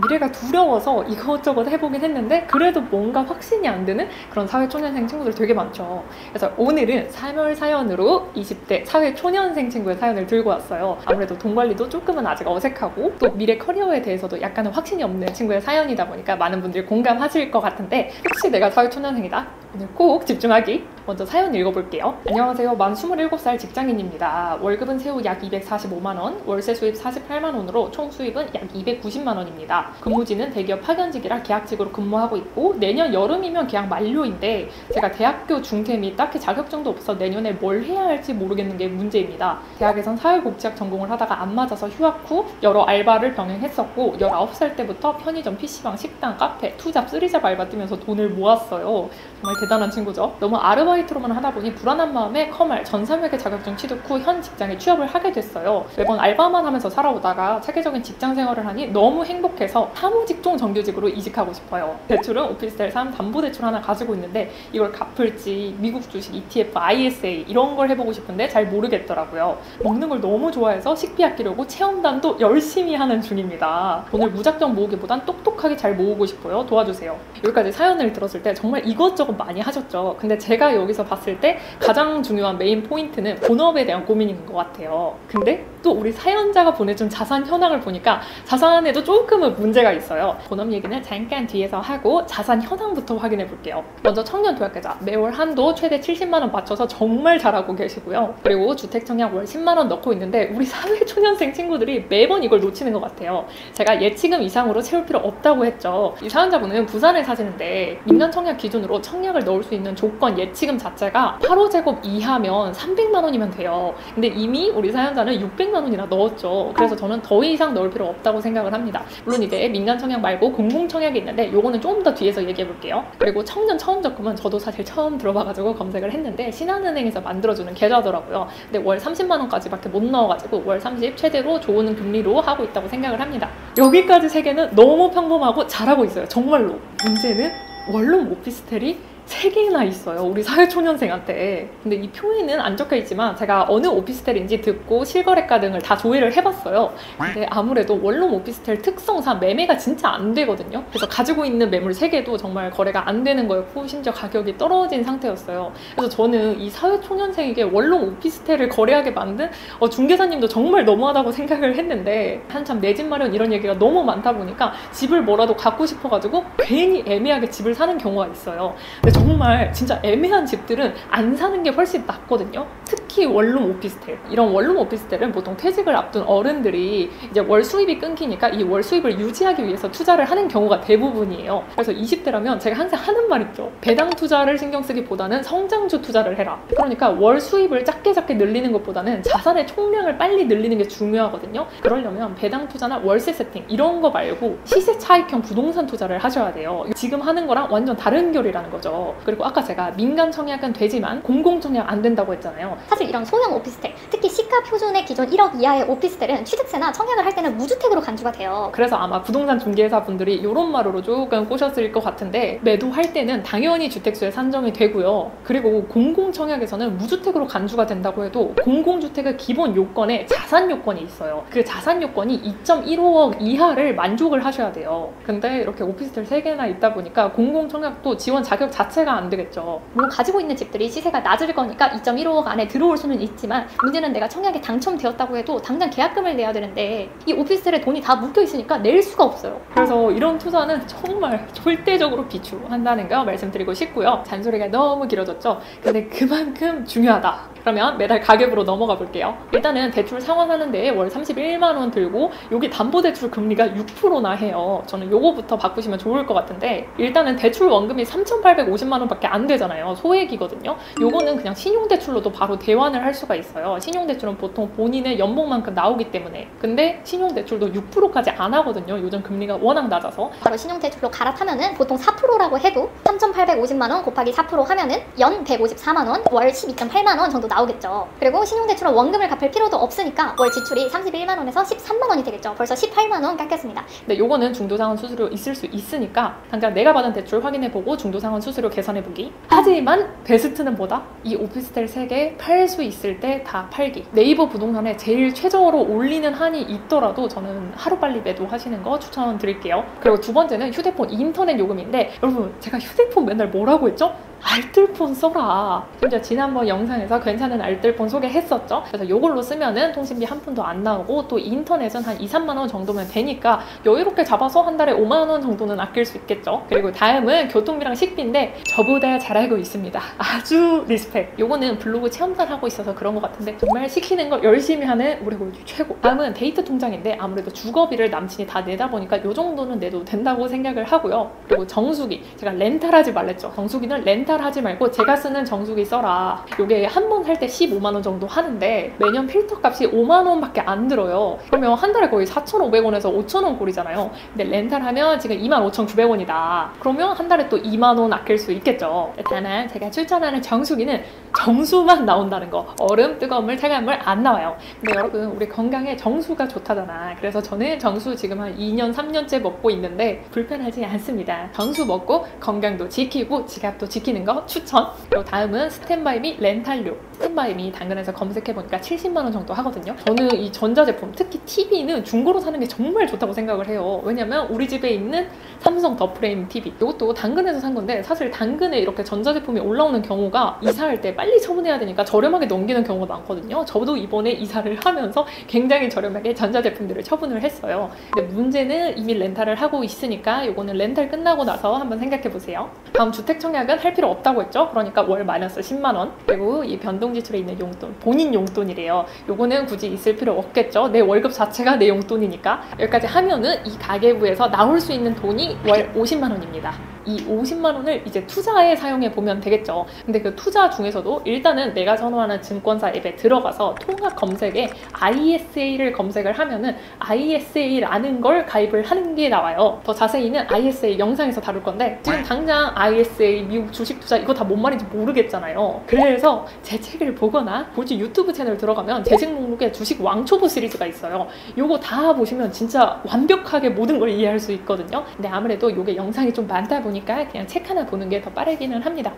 미래가 두려워서 이것저것 해보긴 했는데 그래도 뭔가 확신이 안 드는 그런 사회초년생 친구들 되게 많죠. 그래서 오늘은 3월 사연으로 20대 사회초년생 친구의 사연을 들고 왔어요. 아무래도 돈 관리도 조금은 아직 어색하고 또 미래 커리어에 대해서도 약간은 확신이 없는 친구의 사연이다 보니까 많은 분들이 공감하실 것 같은데 혹시 내가 사회초년생이다? 오늘 꼭 집중하기. 먼저 사연 읽어볼게요. 안녕하세요. 만 27살 직장인입니다. 월급은 세후 약 245만원, 월세 수입 48만원으로 총 수입은 약 290만원입니다. 근무지는 대기업 파견직이라 계약직으로 근무하고 있고 내년 여름이면 계약 만료인데 제가 대학교 중퇴 딱히 자격증도 없어 내년에 뭘 해야 할지 모르겠는 게 문제입니다. 대학에선 사회복지학 전공을 하다가 안 맞아서 휴학 후 여러 알바를 병행했었고 19살 때부터 편의점, PC방, 식당, 카페, 투잡, 쓰리잡 알바 뛰면서 돈을 모았어요. 정말 대단한 친구죠. 너무 아르바이트로만 하다 보니 불안한 마음에 커말 전산회계 자격증 취득 후 현 직장에 취업을 하게 됐어요. 매번 알바만 하면서 살아오다가 체계적인 직장 생활을 하니 너무 행복해서 사무직종 정규직으로 이직하고 싶어요. 대출은 오피스텔 3 담보대출 하나 가지고 있는데 이걸 갚을지 미국 주식, ETF, ISA 이런 걸 해보고 싶은데 잘 모르겠더라고요. 먹는 걸 너무 좋아해서 식비 아끼려고 체험단도 열심히 하는 중입니다. 돈을 무작정 모으기보단 똑똑하게 잘 모으고 싶어요. 도와주세요. 여기까지 사연을 들었을 때 정말 이것저것 많이 하셨죠. 근데 제가 여기서 봤을 때 가장 중요한 메인 포인트는 본업에 대한 고민인 것 같아요. 근데 또 우리 사연자가 보내준 자산 현황을 보니까 자산에도 조금은 문제가 있어요. 본업 얘기는 잠깐 뒤에서 하고 자산 현황부터 확인해 볼게요. 먼저 청년 도약계좌 매월 한도 최대 70만원 맞춰서 정말 잘하고 계시고요. 그리고 주택청약 월 10만원 넣고 있는데 우리 사회초년생 친구들이 매번 이걸 놓치는 것 같아요. 제가 예치금 이상으로 채울 필요 없다고 했죠. 이 사연자분은 부산에 사시는데 민간청약 기준으로 청약을 넣을 수 있는 조건 예치금 자체가 8호제곱 이하면 300만원이면 돼요. 근데 이미 우리 사연자는 600만원이나 넣었죠. 그래서 저는 더 이상 넣을 필요 없다고 생각을 합니다. 물론 이제 민간청약 말고 공공청약이 있는데 요거는 좀 더 뒤에서 얘기해 볼게요. 그리고 청년 처음 적금은 저도 사실 처음 들어봐가지고 검색을 했는데 신한은행에서 만들어주는 계좌더라고요. 근데 월 30만원까지밖에 못 넣어가지고 월 30 최대로 좋은 금리로 하고 있다고 생각을 합니다. 여기까지 세 개는 너무 평범하고 잘하고 있어요. 정말로. 문제는 원룸 오피스텔이 3개나 있어요. 우리 사회초년생한테. 근데 이 표에는 안 적혀있지만 제가 어느 오피스텔인지 듣고 실거래가 등을 다 조회를 해봤어요. 근데 아무래도 원룸 오피스텔 특성상 매매가 진짜 안 되거든요. 그래서 가지고 있는 매물 3개도 정말 거래가 안 되는 거였고 심지어 가격이 떨어진 상태였어요. 그래서 저는 이 사회초년생에게 원룸 오피스텔을 거래하게 만든 중개사님도 정말 너무하다고 생각을 했는데 한참 내 집 마련 이런 얘기가 너무 많다 보니까 집을 뭐라도 갖고 싶어가지고 괜히 애매하게 집을 사는 경우가 있어요. 근데 정말 진짜 애매한 집들은 안 사는 게 훨씬 낫거든요. 특히 원룸 오피스텔. 이런 원룸 오피스텔은 보통 퇴직을 앞둔 어른들이 이제 월 수입이 끊기니까 이 월 수입을 유지하기 위해서 투자를 하는 경우가 대부분이에요. 그래서 20대라면 제가 항상 하는 말 있죠. 배당 투자를 신경 쓰기보다는 성장주 투자를 해라. 그러니까 월 수입을 작게 늘리는 것보다는 자산의 총량을 빨리 늘리는 게 중요하거든요. 그러려면 배당 투자나 월세 세팅 이런 거 말고 시세 차익형 부동산 투자를 하셔야 돼요. 지금 하는 거랑 완전 다른 결이라는 거죠. 그리고 아까 제가 민간 청약은 되지만 공공 청약 안 된다고 했잖아요. 사실 이런 소형 오피스텔, 특히 시가 표준의 기존 1억 이하의 오피스텔은 취득세나 청약을 할 때는 무주택으로 간주가 돼요. 그래서 아마 부동산 중개사 분들이 이런 말으로 조금 꼬셨을 것 같은데 매도할 때는 당연히 주택수에 산정이 되고요. 그리고 공공 청약에서는 무주택으로 간주가 된다고 해도 공공주택의 기본 요건에 자산 요건이 있어요. 그 자산 요건이 2.15억 이하를 만족을 하셔야 돼요. 근데 이렇게 오피스텔 3개나 있다 보니까 공공 청약도 지원 자격 자체가 안 되겠죠. 물론 가지고 있는 집들이 시세가 낮을 거니까 2.15억 안에 들어올 수는 있지만 문제는 내가 청약에 당첨되었다고 해도 당장 계약금을 내야 되는데 이 오피스텔에 돈이 다 묶여 있으니까 낼 수가 없어요. 그래서 이런 투자는 정말 절대적으로 비추한다는 거 말씀드리고 싶고요. 잔소리가 너무 길어졌죠? 근데 그만큼 중요하다. 그러면 매달 가격으로 넘어가 볼게요. 일단은 대출 상환하는 데에 월 31만원 들고 여기 담보대출 금리가 6%나 해요. 저는 요거부터 바꾸시면 좋을 것 같은데 일단은 대출 원금이 3,850만원밖에 안 되잖아요. 소액이거든요. 요거는 그냥 신용대출로도 바로 대환을 할 수가 있어요. 신용대출은 보통 본인의 연봉만큼 나오기 때문에. 근데 신용대출도 6%까지 안 하거든요. 요즘 금리가 워낙 낮아서. 바로 신용대출로 갈아타면은 보통 4%라고 해도 3,850만원 곱하기 4% 하면은 연 154만원, 월 12.8만원 정도 나오겠죠. 그리고 신용대출은 원금을 갚을 필요도 없으니까 월 지출이 31만원에서 13만원이 되겠죠. 벌써 18만원 깎였습니다. 근데 요거는 중도상환 수수료 있을 수 있으니까 당장 내가 받은 대출 확인해보고 중도상환 수수료 계산해보기. 하지만 베스트는 뭐다? 이 오피스텔 3개 팔 수 있을 때 다 팔기. 네이버 부동산에 제일 최저로 올리는 한이 있더라도 저는 하루빨리 매도하시는 거 추천드릴게요. 그리고 두 번째는 휴대폰 인터넷 요금인데, 여러분 제가 휴대폰 맨날 뭐라고 했죠? 알뜰폰 써라. 심지어 지난번 영상에서 괜찮은 알뜰폰 소개했었죠. 그래서 이걸로 쓰면은 통신비 한 푼도 안 나오고 또 인터넷은 한 2, 3만 원 정도면 되니까 여유롭게 잡아서 한 달에 5만 원 정도는 아낄 수 있겠죠. 그리고 다음은 교통비랑 식비인데 저보다 잘 알고 있습니다. 아주 리스펙. 요거는 블로그 체험단 하고 있어서 그런 것 같은데 정말 시키는 걸 열심히 하는 우리 고유주 최고. 다음은 데이트 통장인데 아무래도 주거비를 남친이 다 내다 보니까 요 정도는 내도 된다고 생각을 하고요. 그리고 정수기. 제가 렌탈하지 말랬죠. 정수기는 렌탈하지 말고 제가 쓰는 정수기 써라. 요게 한 번 살 때 15만 원 정도 하는데 매년 필터 값이 5만 원밖에 안 들어요. 그러면 한 달에 거의 4,500원에서 5,000원 꼴이잖아요. 근데 렌탈하면 지금 25,900원이다. 그러면 한 달에 또 2만 원 아낄 수 있겠죠. 일단은 제가 추천하는 정수기는 정수만 나온다는 거. 얼음, 뜨거운 물, 차가운 물 안 나와요. 근데 여러분 우리 건강에 정수가 좋다잖아. 그래서 저는 정수 지금 한 2년, 3년째 먹고 있는데 불편하지 않습니다. 정수 먹고 건강도 지키고 지갑도 지키는 거 추천. 그리고 다음은 스탠바이미 렌탈료. 스탠바이미 당근에서 검색해보니까 70만 원 정도 하거든요. 저는 이 전자제품, 특히 TV는 중고로 사는 게 정말 좋다고 생각을 해요. 왜냐면 우리 집에 있는 삼성 더 프레임 TV, 이것도 당근에서 산 건데 사실 당근에 이렇게 전자제품이 올라오는 경우가 이사할 때 빨리 처분해야 되니까 저렴하게 넘기는 경우가 많거든요. 저도 이번에 이사를 하면서 굉장히 저렴하게 전자제품들을 처분을 했어요. 근데 문제는 이미 렌탈을 하고 있으니까 이거는 렌탈 끝나고 나서 한번 생각해보세요. 다음 주택청약은 할 필요 없다고 했죠. 그러니까 월 마이너스 10만 원. 그리고 이 변동지출에 있는 용돈, 본인 용돈이래요. 요거는 굳이 있을 필요 없겠죠. 내 월급 자체가 내 용돈이니까. 여기까지 하면은 이 가계부에서 나올 수 있는 돈이 월 50만 원입니다. 이 50만 원을 이제 투자에 사용해 보면 되겠죠. 근데 그 투자 중에서도 일단은 내가 선호하는 증권사 앱에 들어가서 통합 검색에 ISA를 검색을 하면은 ISA라는 걸 가입을 하는 게 나와요. 더 자세히는 ISA 영상에서 다룰 건데 지금 당장 ISA 미국 주식 투자 이거 다 뭔 말인지 모르겠잖아요. 그래서 제 책을 보거나 굳이 유튜브 채널 들어가면 제 책 목록에 주식 왕초보 시리즈가 있어요. 요거 다 보시면 진짜 완벽하게 모든 걸 이해할 수 있거든요. 근데 아무래도 요게 영상이 좀 많다 보니까 그냥 책 하나 보는 게 더 빠르기는 합니다.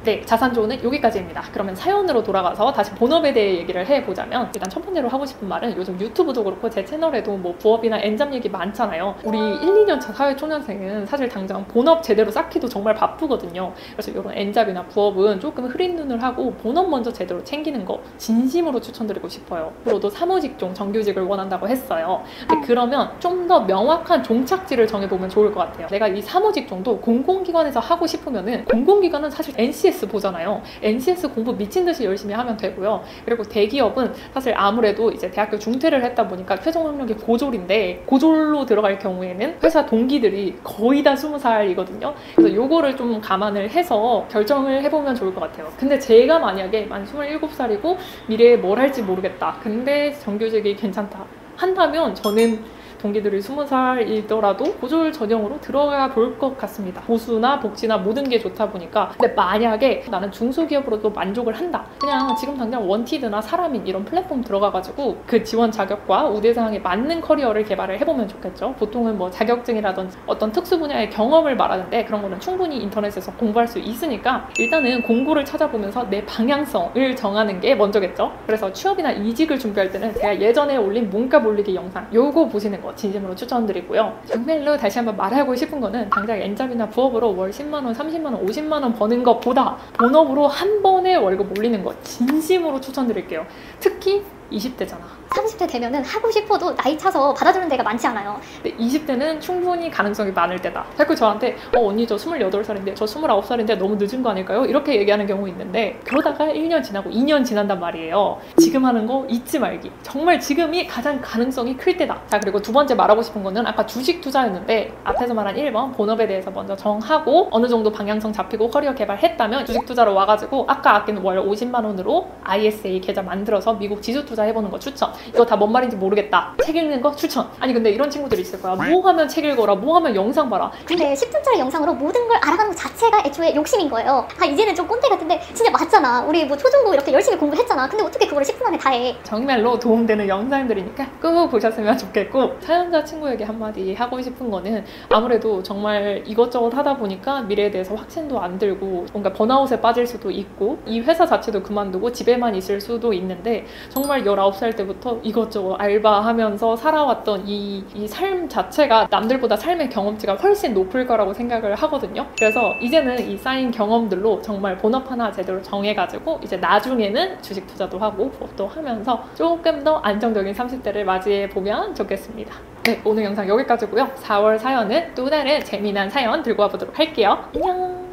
네, 자산조언은 여기까지입니다. 그러면 사연으로 돌아가서 다시 본업에 대해 얘기를 해보자면 일단 첫 번째로 하고 싶은 말은 요즘 유튜브도 그렇고 제 채널에도 뭐 부업이나 엔잡 얘기 많잖아요. 우리 1, 2년 차 사회초년생은 사실 당장 본업 제대로 쌓기도 정말 바쁘거든요. 그래서 이런 엔잡이나 부업은 조금 흐린 눈을 하고 본업 먼저 제대로 챙기는 거 진심으로 추천드리고 싶어요. 앞으로도 사무직종, 정규직을 원한다고 했어요. 근데 그러면 좀 더 명확한 종착지를 정해보면 좋을 것 같아요. 내가 이 사무직종도 공공기관에서 하고 싶으면은 공공기관은 사실 NCS 보잖아요. NCS 공부 미친 듯이 열심히 하면 되고요. 그리고 대기업은 사실 아무래도 이제 대학교 중퇴를 했다 보니까 최종 학력이 고졸인데 고졸로 들어갈 경우에는 회사 동기들이 거의 다 20살이거든요. 그래서 요거를 좀 감안을 해서 결정을 해보면 좋을 것 같아요. 근데 제가 만약에 만 27살이고 미래에 뭘 할지 모르겠다. 근데 정규직이 괜찮다 한다면 저는 동기들이 20살이더라도 고졸 전형으로 들어가 볼 것 같습니다. 보수나 복지나 모든 게 좋다 보니까. 근데 만약에 나는 중소기업으로도 만족을 한다. 그냥 지금 당장 원티드나 사람인 이런 플랫폼 들어가가지고 그 지원 자격과 우대사항에 맞는 커리어를 개발을 해보면 좋겠죠. 보통은 뭐 자격증이라든지 어떤 특수 분야의 경험을 말하는데 그런 거는 충분히 인터넷에서 공부할 수 있으니까 일단은 공고를 찾아보면서 내 방향성을 정하는 게 먼저겠죠. 그래서 취업이나 이직을 준비할 때는 제가 예전에 올린 문과 몰리기 영상 요거 보시는 거 진심으로 추천드리고요. 정말로 다시 한번 말하고 싶은 거는 당장 엔잡이나 부업으로 월 10만원, 30만원, 50만원 버는 것보다 본업으로 한 번에 월급 올리는 거 진심으로 추천드릴게요. 특히 20대잖아. 30대 되면은 하고 싶어도 나이 차서 받아주는 데가 많지 않아요. 근데 20대는 충분히 가능성이 많을 때다. 자꾸 저한테 언니 저 28살인데 저 29살인데 너무 늦은 거 아닐까요? 이렇게 얘기하는 경우 있는데 그러다가 1년 지나고 2년 지난단 말이에요. 지금 하는 거 잊지 말기. 정말 지금이 가장 가능성이 클 때다. 자, 그리고 두 번째 말하고 싶은 거는 아까 주식 투자였는데 앞에서 말한 1번 본업에 대해서 먼저 정하고 어느 정도 방향성 잡히고 커리어 개발했다면 주식 투자로 와가지고 아까 아끼는 월 50만 원으로 ISA 계좌 만들어서 미국 지수 투자 투자해보는 거 추천. 이거 다 뭔 말인지 모르겠다. 책 읽는 거 추천. 아니 근데 이런 친구들이 있을 거야. 뭐 하면 책 읽어라, 뭐 하면 영상 봐라. 근데 10분짜리 영상으로 모든 걸 알아가는 것 자체가 애초에 욕심인 거예요. 이제는 좀 꼰대 같은데 진짜 맞잖아. 우리 뭐 초중고 이렇게 열심히 공부했잖아. 근데 어떻게 그거를 10분 안에 다 해. 정말로 도움되는 영상들이니까 꼭 보셨으면 좋겠고, 사연자 친구에게 한마디 하고 싶은 거는 아무래도 정말 이것저것 하다 보니까 미래에 대해서 확신도 안 들고 뭔가 번아웃에 빠질 수도 있고 이 회사 자체도 그만두고 집에만 있을 수도 있는데, 정말 19살 때부터 이것저것 알바하면서 살아왔던 이 삶 자체가 남들보다 삶의 경험치가 훨씬 높을 거라고 생각을 하거든요. 그래서 이제는 이 쌓인 경험들로 정말 본업 하나 제대로 정해가지고 이제 나중에는 주식 투자도 하고 부업도 하면서 조금 더 안정적인 30대를 맞이해 보면 좋겠습니다. 네, 오늘 영상 여기까지고요. 4월 사연은 또 다른 재미난 사연 들고 와보도록 할게요. 안녕!